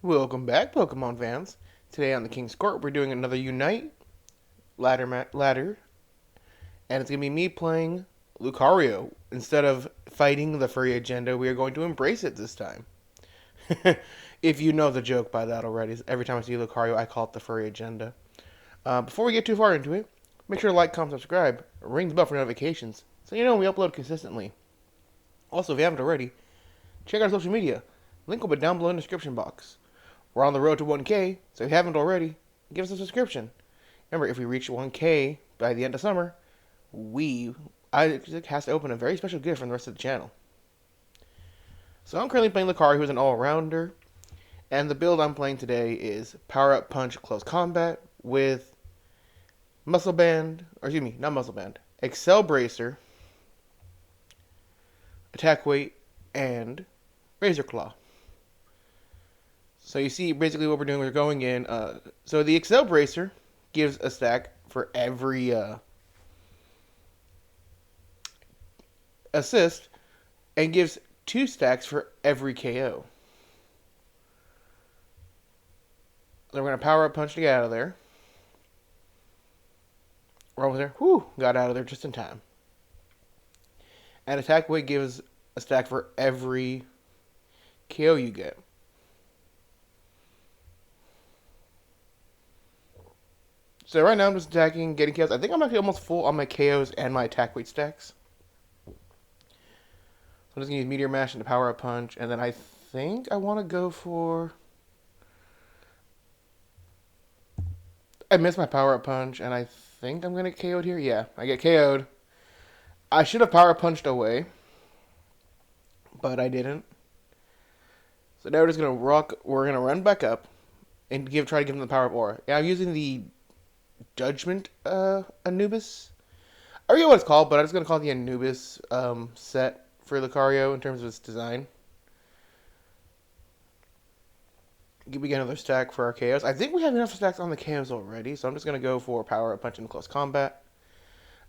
Welcome back, Pokemon fans. Today on the King's Court, we're doing another Unite ladder, and it's gonna be me playing Lucario. Instead of fighting the furry agenda, we are going to embrace it this time. If you know the joke by that already, every time I see Lucario, I call it the furry agenda. Before we get too far into it, make sure to like, comment, subscribe, ring the bell for notifications, so you know we upload consistently. Also, if you haven't already, check out our social media. Link will be down below in the description box. We're on the road to 1K, so if you haven't already, give us a subscription. Remember, if we reach 1K by the end of summer, Isaac has to open a very special gift from the rest of the channel. So I'm currently playing Lucario, who's an all-rounder, and the build I'm playing today is Power Up Punch Close Combat with Muscle Band, or excuse me, not Muscle Band, Excel Bracer, Attack Weight, and Razor Claw. So you see, basically what we're doing, we're going in. So the Excel Bracer gives a stack for every assist, and gives 2 stacks for every KO. So we're going to Power Up Punch to get out of there. We're almost there. Whew, got out of there just in time. And Attack Weight gives a stack for every KO you get. So right now I'm just attacking, getting KOs. I think I'm actually almost full on my KOs and my Attack Weight stacks. So I'm just going to use Meteor Mash and the Power Up Punch. And then I think I want to go for... I missed my Power Up Punch, and I think I'm going to get KO'd here. Yeah, I get KO'd. I should have Power Punched away, but I didn't. So now we're just going to we're going to run back up and try to give him the Power Up Aura. Yeah, I'm using the Judgment Anubis. I forget what it's called, but I'm just going to call it the Anubis set for Lucario in terms of its design. We get another stack for our KOs. I think we have enough stacks on the KOs already, so I'm just going to go for Power Up Punch and Close Combat.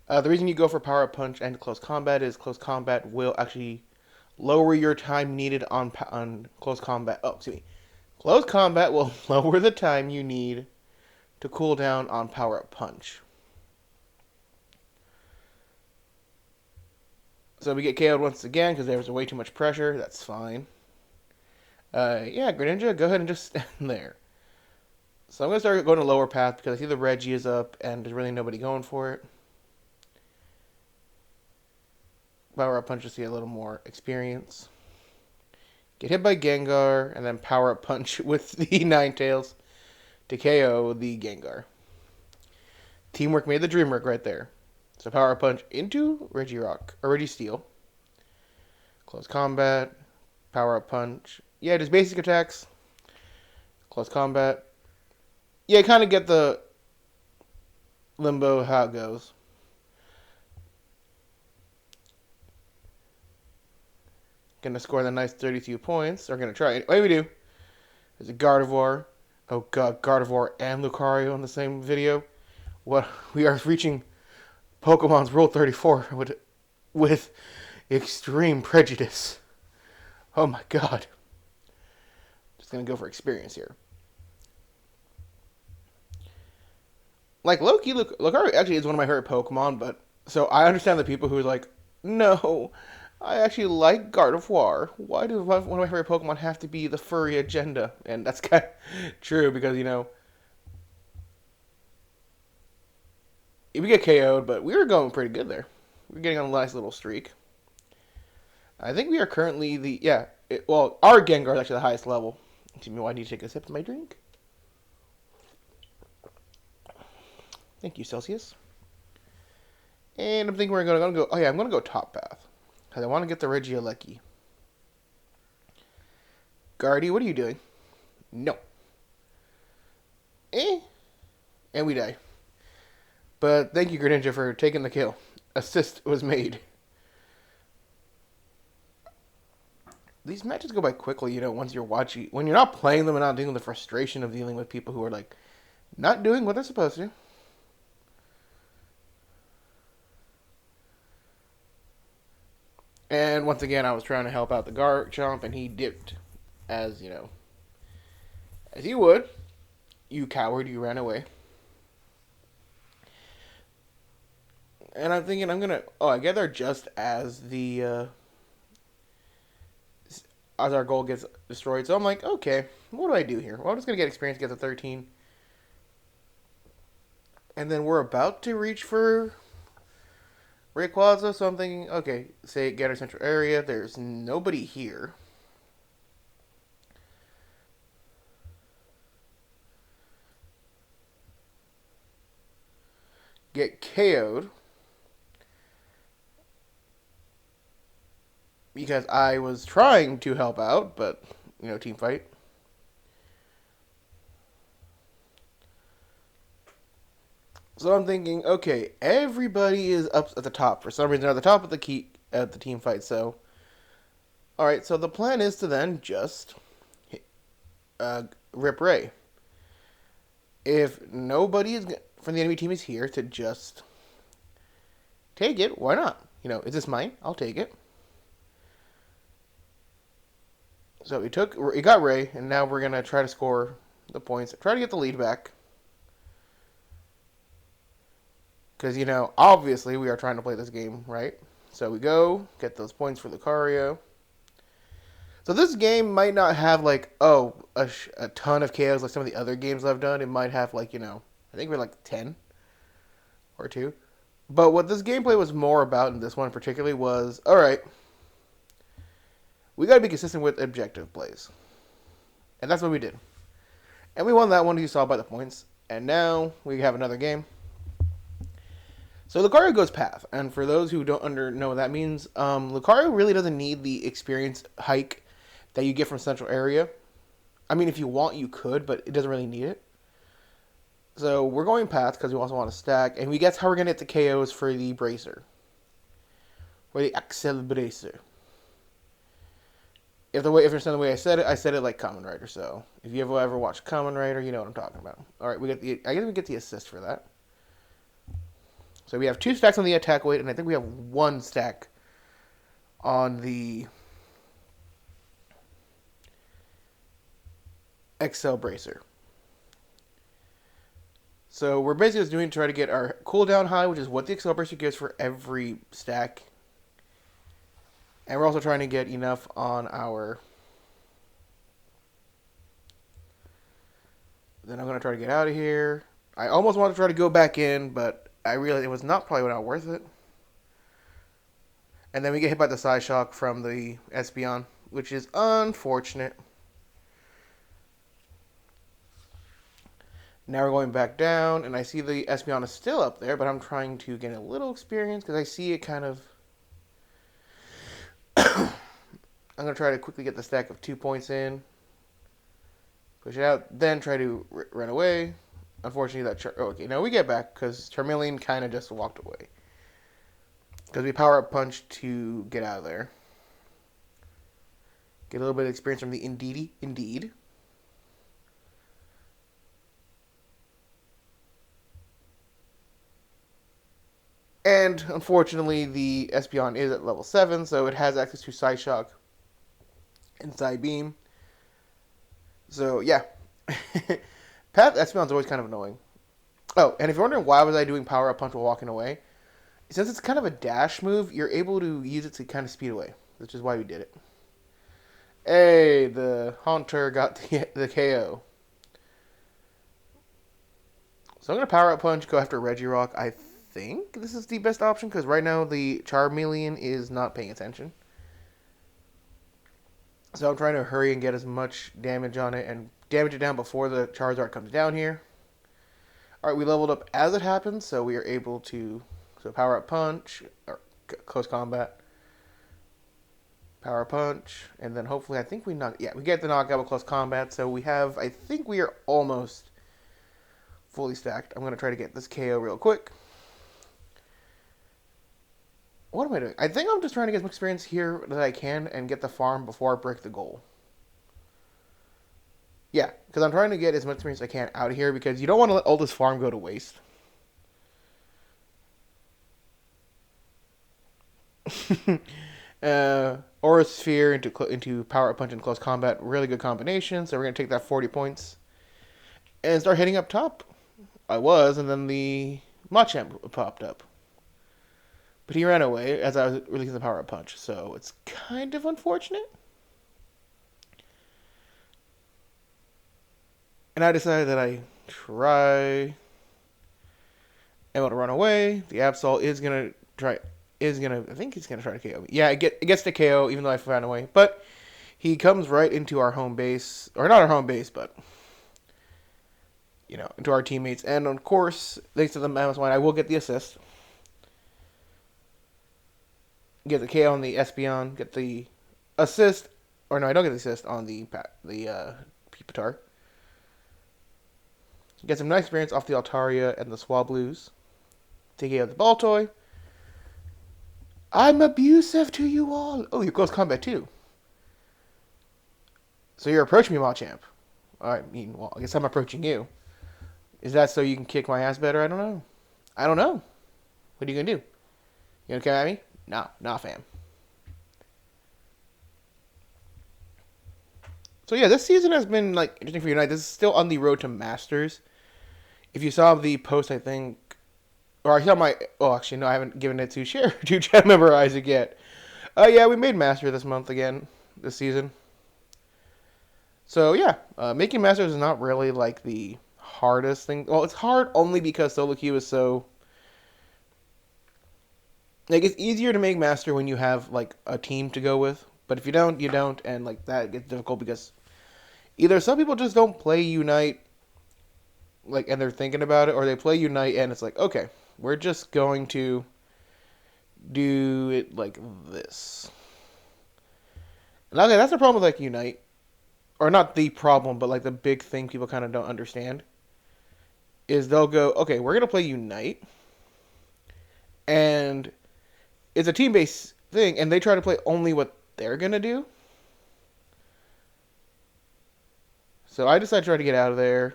The reason you go for Power Up Punch and Close Combat is Close Combat will actually lower your time needed on Close Combat. Oh, excuse me. Close Combat will lower the time you need to cool down on Power Up Punch. So we get KO'd once again because there was way too much pressure. That's fine. Yeah, Greninja, go ahead and just stand there. So I'm going to start going to lower path because I see the Reggie is up and there's really nobody going for it. Power Up Punch to see a little more experience. Get hit by Gengar and then Power Up Punch with the Ninetales to KO the Gengar. Teamwork made the dream work right there. So Power Up Punch into Regirock, or Registeel. Close Combat, Power Up Punch. Yeah, just basic attacks. Close Combat. Yeah, kind of get the limbo how it goes. Gonna score the nice 32 points. Or gonna try it. Wait, we do. There's a Gardevoir. Oh god, Gardevoir and Lucario in the same video. What we are reaching Pokemon's Rule 34 with extreme prejudice. Oh my god. Just gonna go for experience here. Like Loki, Lucario actually is one of my favorite Pokemon, but so I understand the people who are like, no, I actually like Gardevoir. Why does one of my favorite Pokemon have to be the furry agenda? And that's kind of true because, you know, we get KO'd, but we were going pretty good there. We were getting on a nice little streak. I think we are currently our Gengar is actually the highest level. Excuse me, I need to take a sip of my drink. Thank you, Celsius. And I'm thinking we're going to go... Oh, yeah, I'm going to go top path. Because I want to get the Regieleki. Guardy, what are you doing? No. And we die. But thank you, Greninja, for taking the kill. Assist was made. These matches go by quickly, you know, once you're watching... When you're not playing them and not dealing with the frustration of dealing with people who are, like, not doing what they're supposed to. And once again, I was trying to help out the Garchomp, and he dipped, as, you know, As you would. You coward, you ran away. And I'm thinking I'm gonna. Oh, I get there just as as our goal gets destroyed. So I'm like, okay, what do I do here? Well, I'm just gonna get experience, get to 13, and then we're about to reach for Rayquaza. So I'm thinking, okay, say get our central area. There's nobody here. Get KO'd because I was trying to help out, but team fight. So I'm thinking, okay, everybody is up at the top for some reason. They're at the top of the key at the team fight. So, all right. So the plan is to then just uh, rip Ray. If nobody is from the enemy team is here to just take it, why not? Is this mine? I'll take it. So we got Ray, and now we're gonna try to score the points, try to get the lead back. Because obviously we are trying to play this game right. So we go get those points for Lucario. So this game might not have like a ton of KOs like some of the other games I've done. It might have like I think we're like 10 or 2. But what this gameplay was more about in this one particularly was, all right, we got to be consistent with objective plays. And that's what we did. And we won that one, you saw by the points. And now we have another game. So Lucario goes Path. And for those who don't know what that means, Lucario really doesn't need the experience hike that you get from Central Area. I mean, if you want, you could, but it doesn't really need it. So we're going Path because we also want to stack. And we guess how we're going to get the KOs for the Bracer. Or the Axel Bracer. If you understand the way I said it like Kamen Rider. So if you ever watched Kamen Rider, you know what I'm talking about. All right, I guess we get the assist for that. So we have 2 stacks on the attack weight, and I think we have 1 stack on the XL Bracer. So we're basically just doing to try to get our cooldown high, which is what the XL Bracer gives for every stack. And we're also trying to get enough on our... Then I'm going to try to get out of here. I almost want to try to go back in, but I realized it was probably not worth it. And then we get hit by the Psyshock from the Espeon, which is unfortunate. Now we're going back down, and I see the Espeon is still up there, but I'm trying to get a little experience because I see it kind of... I'm going to try to quickly get the stack of 2 points in. Push it out, then try to run away. Unfortunately, okay, now we get back because Charmeleon kind of just walked away. Because we power up Punch to get out of there. Get a little bit of experience from the Indeed. And unfortunately, the Espeon is at level 7, so it has access to Psyshock and Psybeam. So, yeah. Path Espeon's always kind of annoying. Oh, and if you're wondering why was I doing Power Up Punch while walking away, since it's kind of a dash move, you're able to use it to kind of speed away, which is why we did it. Hey, the Haunter got the KO. So I'm going to Power Up Punch, go after Regirock. I think this is the best option, because right now the Charmeleon is not paying attention. So I'm trying to hurry and get as much damage on it and damage it down before the Charizard comes down here. Alright, we leveled up as it happens, so we are able to Power Up Punch, or Close Combat. Power Punch, and then hopefully, I think we get the knockout with Close Combat, so I think we are almost fully stacked. I'm going to try to get this KO real quick. What am I doing? I think I'm just trying to get some experience here that I can and get the farm before I break the goal. Yeah, because I'm trying to get as much experience as I can out of here because you don't want to let all this farm go to waste. Aura Sphere into Power Up Punch and Close Combat. Really good combination. So we're going to take that 40 points. and start hitting up top. I was, and then the Machamp popped up. But he ran away as I was releasing the power up punch, so it's kind of unfortunate. And I decided that I try and want to run away. The Absol is gonna try. I think he's gonna try to KO me. Yeah, it gets the KO even though I ran away. But he comes right into our home base, or not our home base, but into our teammates. And of course, thanks to the Mammoth Wine, I will get the assist. Get the KO on the Espeon. Get the assist, or no, I don't get the assist on the Pupitar. Get some nice experience off the Altaria and the Swablues. Take out the Baltoy. I'm abusive to you all. Oh, you're close combat too. So you're approaching me, Machamp. I mean, well, I guess I'm approaching you. Is that so you can kick my ass better? I don't know. I don't know. What are you gonna do? You gonna come at me? Nah, fam. So yeah, this season has been like interesting for Unite. This is still on the road to Masters. If you saw the post, I think, or I saw my. Oh, actually, no, I haven't given it to share to chat member Isaac yet. Yeah, we made Master this month again, this season. So yeah, making Masters is not really like the hardest thing. Well, it's hard only because solo queue is so. Like, it's easier to make Master when you have like a team to go with. But if you don't, you don't, and like that gets difficult because either some people just don't play Unite, like, and they're thinking about it, or they play Unite and it's like, okay, we're just going to do it like this. And okay, that's the problem with like Unite, or not the problem, but like the big thing people kind of don't understand is they'll go, okay, we're gonna play Unite, and it's a team-based thing, and they try to play only what they're gonna do. So I decided to try to get out of there,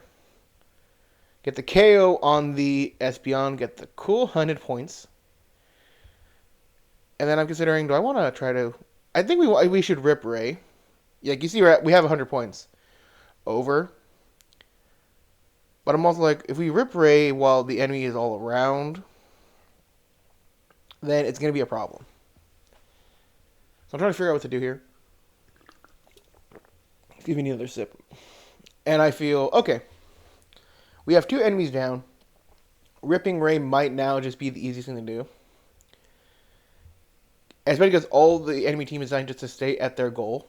get the KO on the Espeon, get the cool 100 points, and then I'm considering, do I want to try to? I think we should rip Ray. Like you see, we have 100 points over, but I'm also like, if we rip Ray while the enemy is all around, then it's gonna be a problem. So I'm trying to figure out what to do here. Give me another sip. And I feel, okay, we have 2 enemies down. Ripping Ray might now just be the easiest thing to do. Especially because all the enemy team is designed just to stay at their goal,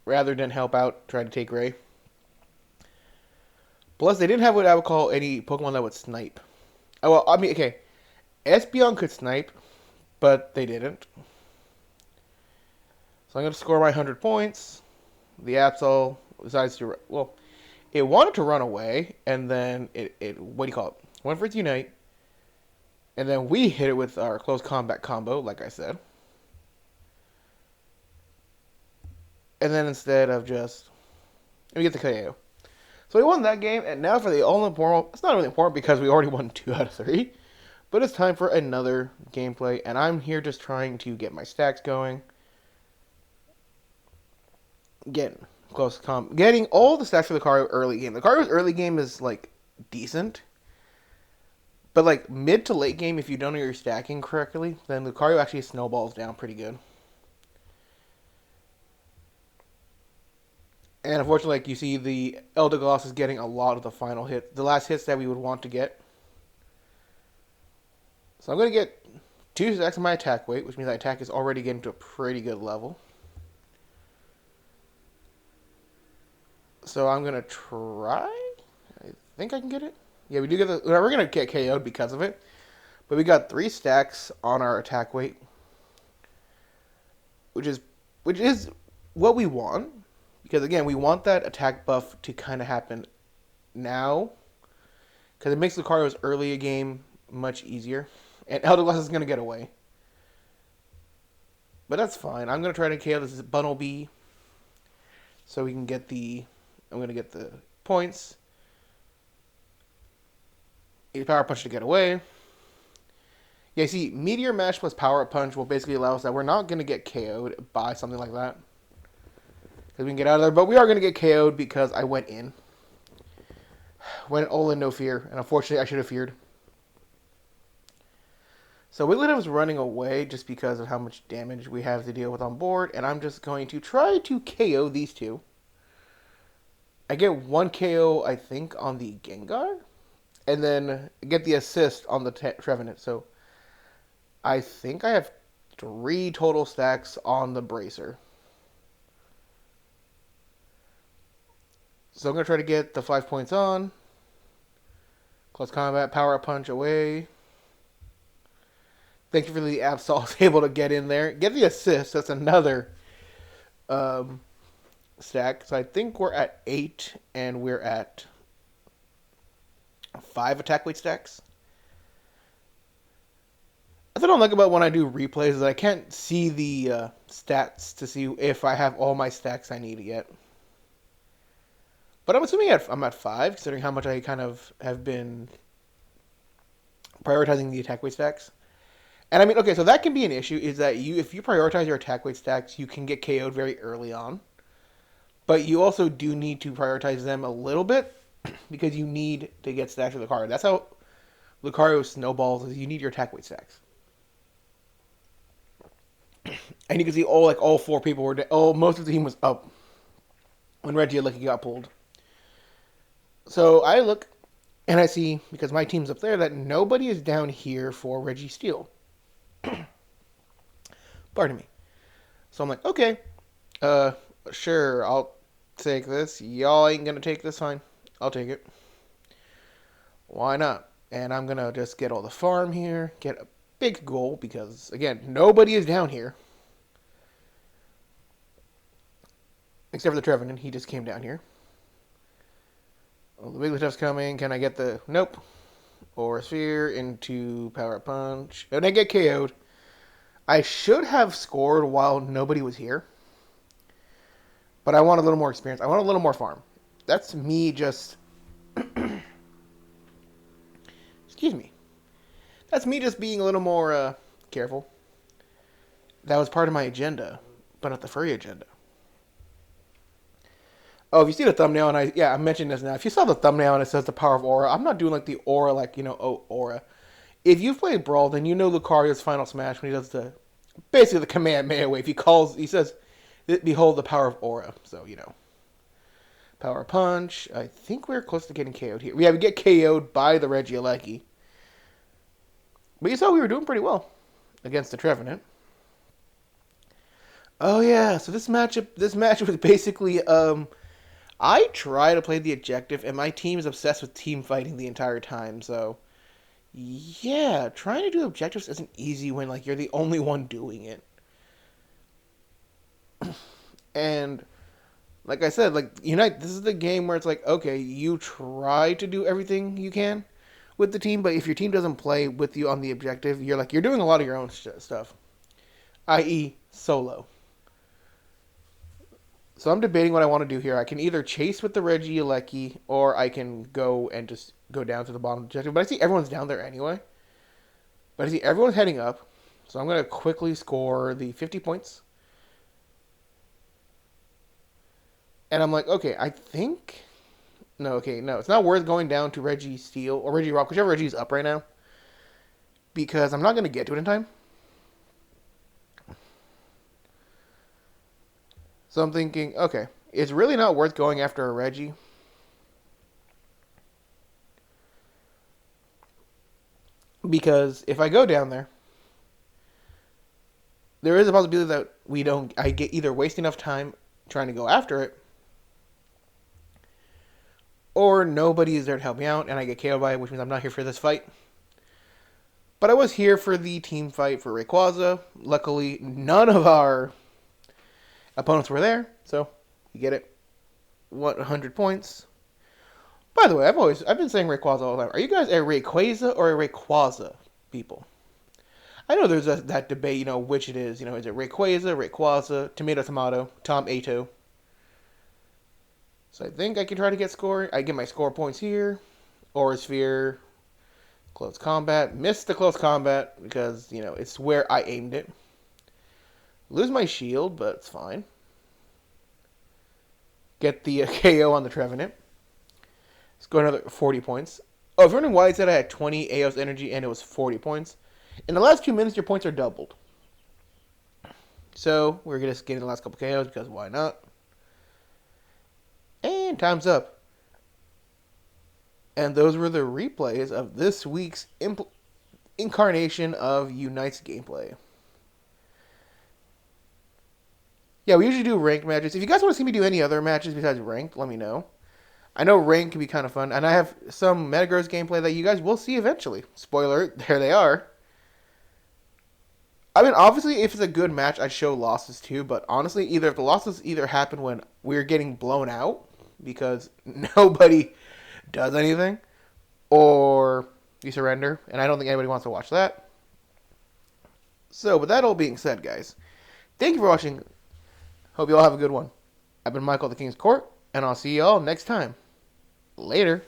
rather than help out, try to take Ray. Plus, they didn't have what I would call any Pokemon that would snipe. Oh, well, I mean, okay, Espeon could snipe, but they didn't. So I'm going to score my 100 points. The Absol decides to, well, it wanted to run away, and then it what do you call it? Went for its Unite, and then we hit it with our close combat combo, like I said. And then instead of just, we get the KO. So we won that game, and now for the all-important, it's not really important because we already won 2 out of 3, but it's time for another gameplay, and I'm here just trying to get my stacks going. Getting all the stats for the Lucario early game. The Lucario's early game is like decent, but like mid to late game, if you don't know your stacking correctly, then Lucario actually snowballs down pretty good. And unfortunately, like you see, the Eldegoss is getting a lot of the final hit, the last hits that we would want to get. So I'm going to get 2 stacks of my attack weight, which means my attack is already getting to a pretty good level. So I'm going to try. I think I can get it. Yeah, we do get we're going to get KO'd because of it. But we got 3 stacks on our attack weight, which is what we want. Because again, we want that attack buff to kind of happen now. Because it makes Lucario's early game much easier. And Eldegoss is going to get away. But that's fine. I'm going to try to KO this Bunnelby, so we can get the, I'm going to get the points. A Power Punch to get away. Yeah, see, Meteor Mash plus Power Up Punch will basically allow us that we're not going to get KO'd by something like that. Because we can get out of there. But we are going to get KO'd because I went in. Went all in, no fear, and unfortunately I should have feared. So Wigglytuff's running away just because of how much damage we have to deal with on board, and I'm just going to try to KO these two. I get one KO, I think, on the Gengar, and then get the assist on the Trevenant. So I think I have 3 total stacks on the Bracer. So I'm going to try to get the 5 points on. Close combat, power up punch away. Thank you for the Absol able to get in there. Get the assist. That's another stack. So I think we're at 8 and we're at 5 attack weight stacks. What I don't like about when I do replays is I can't see the stats to see if I have all my stacks I need yet. But I'm assuming I'm at 5, considering how much I kind of have been prioritizing the attack weight stacks. And I mean, okay, so that can be an issue, is that if you prioritize your attack weight stacks, you can get KO'd very early on. But you also do need to prioritize them a little bit, because you need to get stacks with Lucario. That's how Lucario snowballs, is you need your attack weight stacks. And you can see all 4 people were most of the team was up when Ryu.Goku got pulled. So I look, and I see, because my team's up there, that nobody is down here for Registeel. Pardon me. So I'm like, okay, sure, I'll take this. Y'all ain't gonna take this, fine. I'll take it. Why not? And I'm gonna just get all the farm here, get a big goal, because, again, nobody is down here. Except for the Trevenant, he just came down here. Oh, the Wigglytuff's coming. Can I get the... Nope. Or Sphere into Power Punch. And I get KO'd. I should have scored while nobody was here. But I want a little more experience. I want a little more farm. That's me just... Excuse me. That's me just being a little more careful. That was part of my agenda, but not the furry agenda. Oh, if you see the thumbnail, and I mentioned this now. If you saw the thumbnail and it says the power of Aura, I'm not doing like the Aura, Aura. If you've played Brawl, then you know Lucario's Final Smash when he does basically the Kamehameha wave. He says, behold the power of Aura. So, Power Punch. I think we're close to getting KO'd here. Yeah, we get KO'd by the Regieleki. But you saw we were doing pretty well against the Trevenant. Oh yeah, so this match was basically, I try to play the objective, and my team is obsessed with team fighting the entire time, so... Yeah, trying to do objectives isn't easy when, you're the only one doing it. And, like I said, Unite, this is the game where it's like, okay, you try to do everything you can with the team, but if your team doesn't play with you on the objective, you're doing a lot of your own stuff. I.e., solo. So I'm debating what I want to do here. I can either chase with the Regieleki, or I can go and just go down to the bottom objective. But I see everyone's down there anyway. But I see everyone's heading up. So I'm going to quickly score the 50 points. And I'm like, okay, I think... No, it's not worth going down to Registeel or Regirock, whichever Reggie's up right now. Because I'm not going to get to it in time. So I'm thinking, okay, it's really not worth going after a Reggie. Because if I go down there, there is a possibility that I get either waste enough time trying to go after it, or nobody is there to help me out, and I get KO'd by it, which means I'm not here for this fight. But I was here for the team fight for Rayquaza. Luckily, none of our opponents were there, so you get it. 100 points. By the way, I've been saying Rayquaza all the time. Are you guys a Rayquaza or a Rayquaza people? I know there's that debate, which it is. Is it Rayquaza, Tomato, Tomato? So I think I can try to get score. I get my score points here. Aura Sphere, close combat. Missed the close combat because, it's where I aimed it. Lose my shield, but it's fine. Get the KO on the Trevenant. Let's go another 40 points. Oh, if you're wondering why I said I had 20 Aos energy and it was 40 points, in the last 2 minutes, your points are doubled. So, we're just getting the last couple KOs because why not? And time's up. And those were the replays of this week's incarnation of Unite's gameplay. Yeah, we usually do ranked matches. If you guys want to see me do any other matches besides ranked, let me know. I know ranked can be kind of fun, and I have some Metagross gameplay that you guys will see eventually. Spoiler, there they are. I mean, obviously, if it's a good match, I'd show losses too, but honestly, either if the losses either happen when we're getting blown out because nobody does anything, or you surrender, and I don't think anybody wants to watch that. So, with that all being said, guys, thank you for watching. Hope you all have a good one. I've been Michael at the King's Court, and I'll see you all next time. Later.